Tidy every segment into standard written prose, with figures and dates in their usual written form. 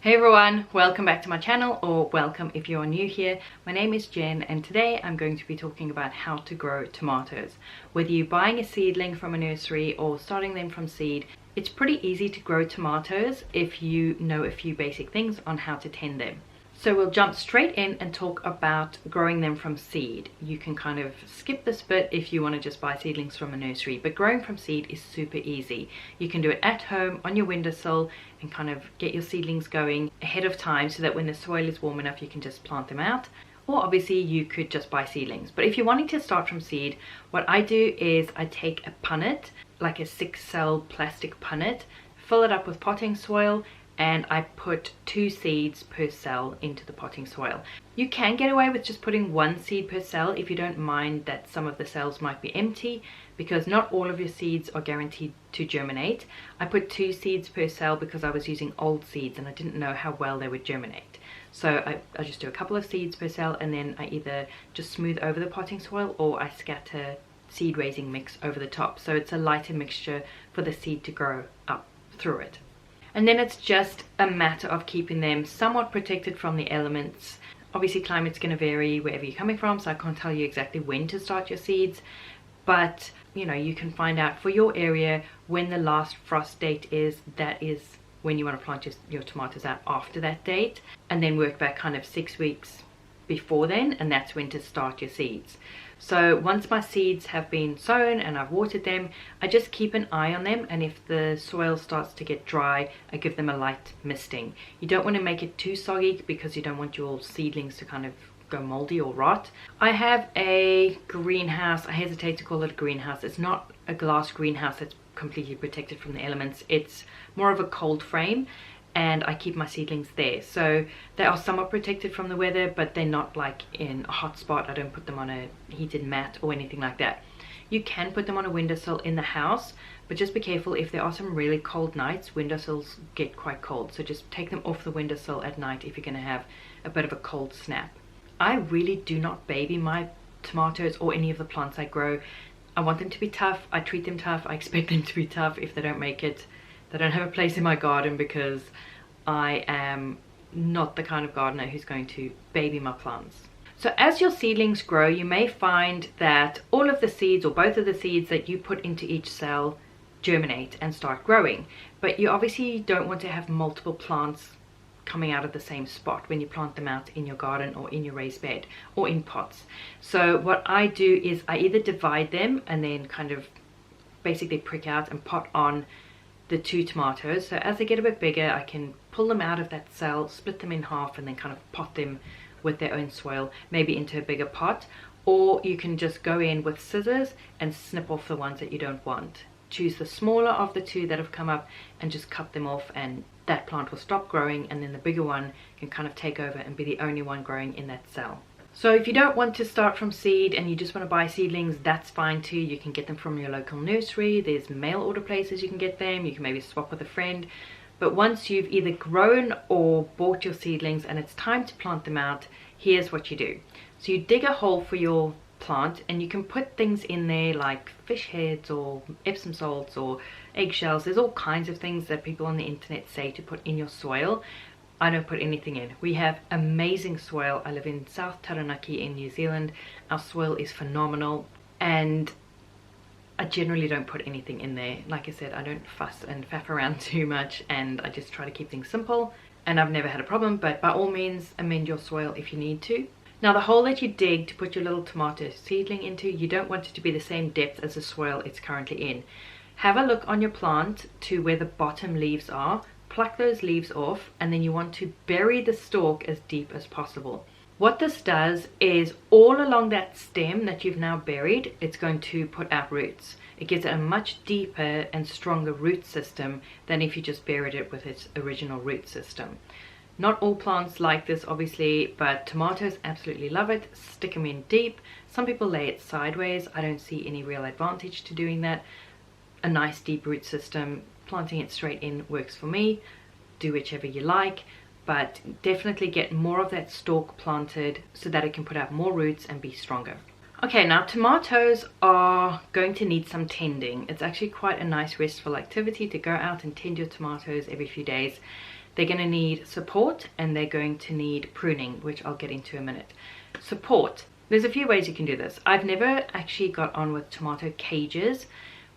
Hey everyone, welcome back to my channel, or welcome if you're new here. My name is Jen and today I'm going to be talking about how to grow tomatoes. Whether you're buying a seedling from a nursery or starting them from seed, it's pretty easy to grow tomatoes if you know a few basic things on how to tend them. So we'll jump straight in and talk about growing them from seed. You can kind of skip this bit if you want to just buy seedlings from a nursery, but growing from seed is super easy. You can do it at home on your windowsill and kind of get your seedlings going ahead of time so that when the soil is warm enough you can just plant them out. Or obviously you could just buy seedlings. But if you're wanting to start from seed, what I do is I take a punnet, like a 6-cell plastic punnet, fill it up with potting soil, and I put 2 seeds per cell into the potting soil. You can get away with just putting 1 seed per cell if you don't mind that some of the cells might be empty, because not all of your seeds are guaranteed to germinate. I put 2 seeds per cell because I was using old seeds and I didn't know how well they would germinate. So I just do a couple of seeds per cell, and then I either just smooth over the potting soil or I scatter seed raising mix over the top, so it's a lighter mixture for the seed to grow up through it. And then it's just a matter of keeping them somewhat protected from the elements. Obviously climate's going to vary wherever you're coming from, so I can't tell you exactly when to start your seeds, but you know, you can find out for your area when the last frost date is. That is when you want to plant your tomatoes out after that date, and then work back kind of 6 weeks before then, and that's when to start your seeds. So once my seeds have been sown and I've watered them, I just keep an eye on them, and if the soil starts to get dry, I give them a light misting. You don't want to make it too soggy because you don't want your seedlings to kind of go moldy or rot. I have a greenhouse. I hesitate to call it a greenhouse. It's not a glass greenhouse that's completely protected from the elements. It's more of a cold frame, and I keep my seedlings there. So they are somewhat protected from the weather, but they're not like in a hot spot. I don't put them on a heated mat or anything like that. You can put them on a windowsill in the house, but just be careful. If there are some really cold nights, windowsills get quite cold. So just take them off the windowsill at night if you're gonna have a bit of a cold snap. I really do not baby my tomatoes or any of the plants I grow. I want them to be tough. I treat them tough. I expect them to be tough. If they don't make it, they don't have a place in my garden, because I am not the kind of gardener who's going to baby my plants. So as your seedlings grow, you may find that all of the seeds, or both of the seeds that you put into each cell, germinate and start growing. But you obviously don't want to have multiple plants coming out of the same spot when you plant them out in your garden or in your raised bed or in pots. So what I do is I either divide them and then kind of basically prick out and pot on the 2 tomatoes. So as they get a bit bigger, I can pull them out of that cell, split them in half, and then kind of pot them with their own soil, maybe into a bigger pot. Or you can just go in with scissors and snip off the ones that you don't want. Choose the smaller of the 2 that have come up and just cut them off, and that plant will stop growing, and then the bigger one can kind of take over and be the only one growing in that cell. So if you don't want to start from seed and you just want to buy seedlings, that's fine too. You can get them from your local nursery. There's mail order places you can get them. You can maybe swap with a friend. But once you've either grown or bought your seedlings and it's time to plant them out, here's what you do. So you dig a hole for your plant, and you can put things in there like fish heads or Epsom salts or eggshells. There's all kinds of things that people on the internet say to put in your soil. I don't put anything in. We have amazing soil. I live in South Taranaki in New Zealand. Our soil is phenomenal, and I generally don't put anything in there. Like I said, I don't fuss and faff around too much, and I just try to keep things simple, and I've never had a problem. But by all means, amend your soil if you need to. Now the hole that you dig to put your little tomato seedling into, you don't want it to be the same depth as the soil it's currently in. Have a look on your plant to where the bottom leaves are. Pluck those leaves off, and then you want to bury the stalk as deep as possible. What this does is all along that stem that you've now buried, it's going to put out roots. It gives it a much deeper and stronger root system than if you just buried it with its original root system. Not all plants like this obviously, but tomatoes absolutely love it. Stick them in deep. Some people lay it sideways. I don't see any real advantage to doing that. A nice deep root system, planting it straight in works for me. Do whichever you like, but definitely get more of that stalk planted so that it can put out more roots and be stronger. Okay, now tomatoes are going to need some tending. It's actually quite a nice restful activity to go out and tend your tomatoes every few days. They're going to need support and they're going to need pruning, which I'll get into in a minute. Support. There's a few ways you can do this. I've never actually got on with tomato cages,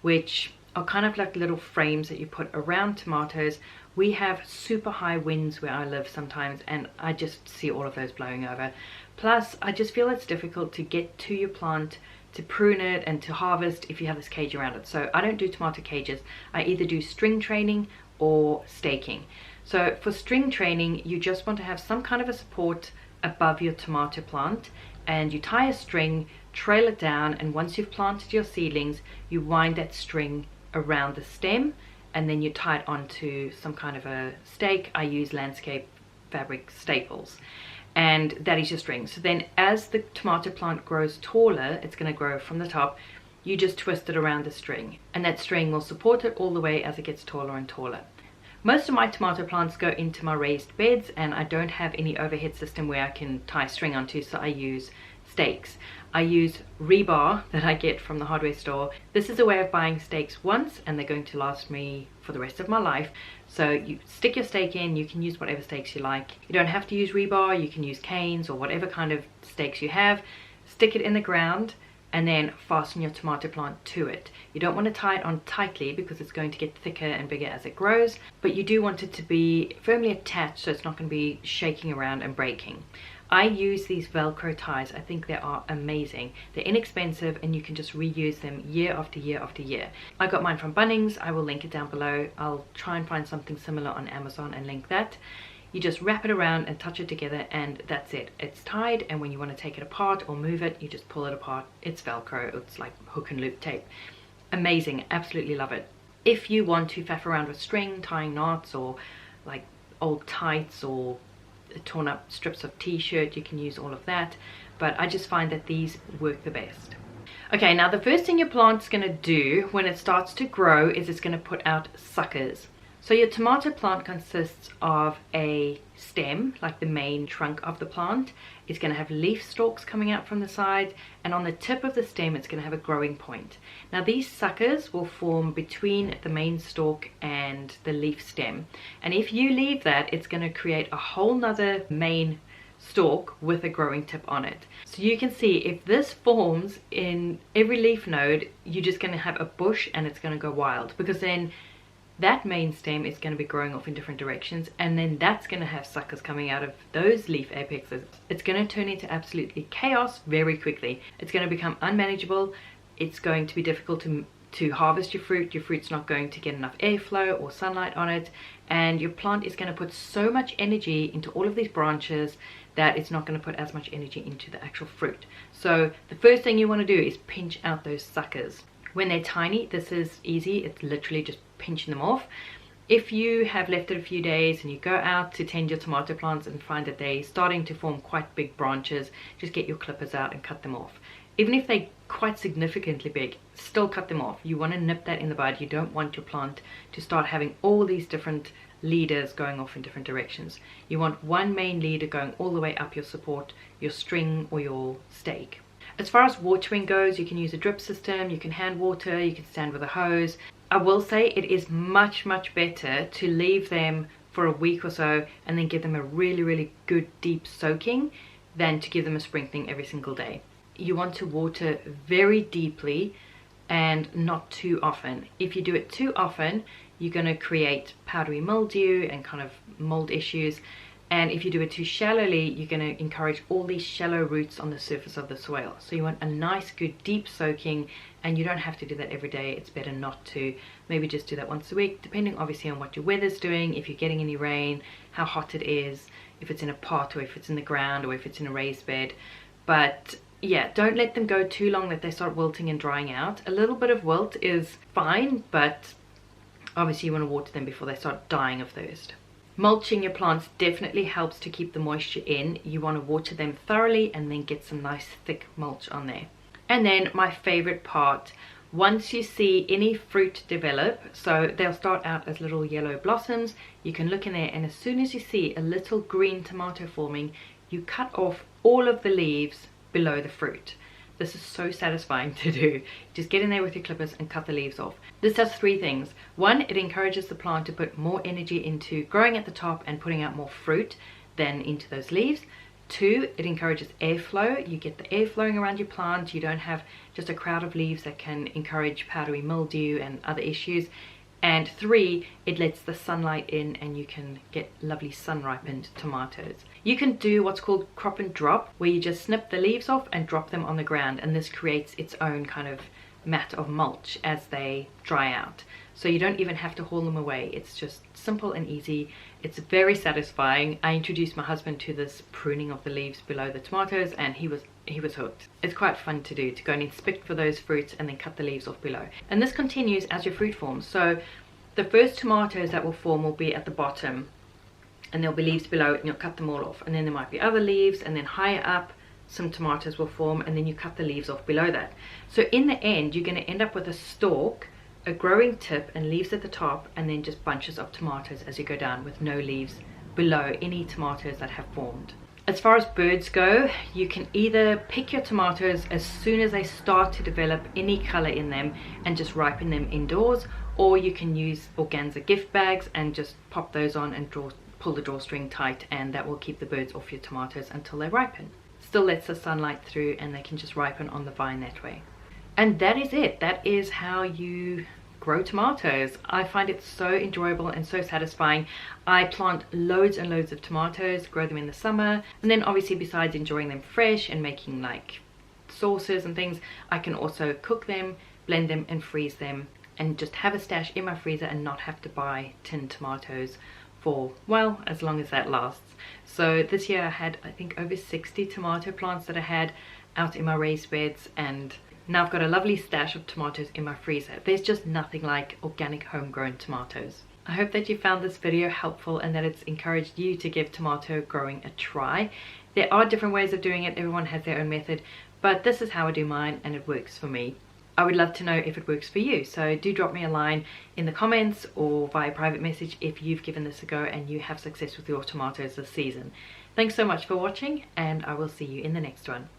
which are kind of like little frames that you put around tomatoes. We have super high winds where I live sometimes, and I just see all of those blowing over. Plus, I just feel it's difficult to get to your plant, to prune it and to harvest if you have this cage around it. So I don't do tomato cages. I either do string training or staking. So for string training, you just want to have some kind of a support above your tomato plant, and you tie a string, trail it down, and once you've planted your seedlings, you wind that string around the stem, and then you tie it onto some kind of a stake. I use landscape fabric staples, and that is your string. So then as the tomato plant grows taller, it's going to grow from the top, you just twist it around the string, and that string will support it all the way as it gets taller and taller. Most of my tomato plants go into my raised beds, and I don't have any overhead system where I can tie string onto, so I use stakes. I use rebar that I get from the hardware store. This is a way of buying stakes once, and they're going to last me for the rest of my life. So you stick your stake in, you can use whatever stakes you like. You don't have to use rebar, you can use canes or whatever kind of stakes you have. Stick it in the ground and then fasten your tomato plant to it. You don't want to tie it on tightly because it's going to get thicker and bigger as it grows, but you do want it to be firmly attached so it's not going to be shaking around and breaking. I use these Velcro ties. I think they are amazing. They're inexpensive and you can just reuse them year after year after year. I got mine from Bunnings. I will link it down below. I'll try and find something similar on Amazon and link that. You just wrap it around and touch it together, and that's it. It's tied, and when you want to take it apart or move it, you just pull it apart. It's Velcro. It's like hook and loop tape. Amazing. Absolutely love it. If you want to faff around with string, tying knots, or like old tights or torn up strips of t-shirt, you can use all of that, but I just find that these work the best. Okay, now the first thing your plant's going to do when it starts to grow is it's going to put out suckers. So your tomato plant consists of a stem, like the main trunk of the plant. It's going to have leaf stalks coming out from the sides, and on the tip of the stem it's going to have a growing point. Now these suckers will form between the main stalk and the leaf stem, and if you leave that, it's going to create a whole nother main stalk with a growing tip on it. So you can see if this forms in every leaf node, you're just going to have a bush and it's going to go wild, because then that main stem is going to be growing off in different directions, and then that's going to have suckers coming out of those leaf apexes. It's going to turn into absolutely chaos very quickly. It's going to become unmanageable. It's going to be difficult to harvest your fruit. Your fruit's not going to get enough airflow or sunlight on it, and your plant is going to put so much energy into all of these branches that it's not going to put as much energy into the actual fruit. So the first thing you want to do is pinch out those suckers. When they're tiny, this is easy. It's literally just pinching them off. If you have left it a few days and you go out to tend your tomato plants and find that they're starting to form quite big branches, just get your clippers out and cut them off. Even if they're quite significantly big, still cut them off. You want to nip that in the bud. You don't want your plant to start having all these different leaders going off in different directions. You want one main leader going all the way up your support, your string or your stake. As far as watering goes, you can use a drip system, you can hand water, you can stand with a hose. I will say it is much better to leave them for a week or so and then give them a really good deep soaking than to give them a sprinkling every single day. You want to water very deeply and not too often. If you do it too often, you're going to create powdery mildew and kind of mold issues. And if you do it too shallowly, you're going to encourage all these shallow roots on the surface of the soil. So you want a nice, good, deep soaking, and you don't have to do that every day. It's better not to. Maybe just do that once a week, depending obviously on what your weather's doing, if you're getting any rain, how hot it is, if it's in a pot or if it's in the ground or if it's in a raised bed. But yeah, don't let them go too long that they start wilting and drying out. A little bit of wilt is fine, but obviously you want to water them before they start dying of thirst. Mulching your plants definitely helps to keep the moisture in. You want to water them thoroughly and then get some nice thick mulch on there. And then my favorite part, once you see any fruit develop, so they'll start out as little yellow blossoms, you can look in there, and as soon as you see a little green tomato forming, you cut off all of the leaves below the fruit. This is so satisfying to do. Just get in there with your clippers and cut the leaves off. This does three things. One, it encourages the plant to put more energy into growing at the top and putting out more fruit than into those leaves. Two, it encourages airflow. You get the air flowing around your plant. You don't have just a crowd of leaves that can encourage powdery mildew and other issues. And three, it lets the sunlight in and you can get lovely sun-ripened tomatoes. You can do what's called crop and drop, where you just snip the leaves off and drop them on the ground, and this creates its own kind of mat of mulch as they dry out. So you don't even have to haul them away. It's just simple and easy. It's very satisfying. I introduced my husband to this pruning of the leaves below the tomatoes, and he was hooked. It's quite fun to do, to go and inspect for those fruits and then cut the leaves off below. And this continues as your fruit forms. So the first tomatoes that will form will be at the bottom, and there'll be leaves below it, and you'll cut them all off. And then there might be other leaves, and then higher up some tomatoes will form, and then you cut the leaves off below that. So in the end, you're going to end up with a stalk, a growing tip, and leaves at the top, and then just bunches of tomatoes as you go down with no leaves below any tomatoes that have formed. As far as birds go, you can either pick your tomatoes as soon as they start to develop any color in them and just ripen them indoors, or you can use organza gift bags and just pop those on and pull the drawstring tight, and that will keep the birds off your tomatoes until they ripen. Still lets the sunlight through, and they can just ripen on the vine that way. And that is it. That is how you grow tomatoes. I find it so enjoyable and so satisfying. I plant loads and loads of tomatoes, grow them in the summer, and then obviously besides enjoying them fresh and making like sauces and things, I can also cook them, blend them and freeze them, and just have a stash in my freezer and not have to buy tinned tomatoes for, well, as long as that lasts. So this year I had, I think, over 60 tomato plants that I had out in my raised beds, and now I've got a lovely stash of tomatoes in my freezer. There's just nothing like organic homegrown tomatoes. I hope that you found this video helpful and that it's encouraged you to give tomato growing a try. There are different ways of doing it. Everyone has their own method, but this is how I do mine and it works for me. I would love to know if it works for you, so do drop me a line in the comments or via private message if you've given this a go and you have success with your tomatoes this season. Thanks so much for watching, and I will see you in the next one.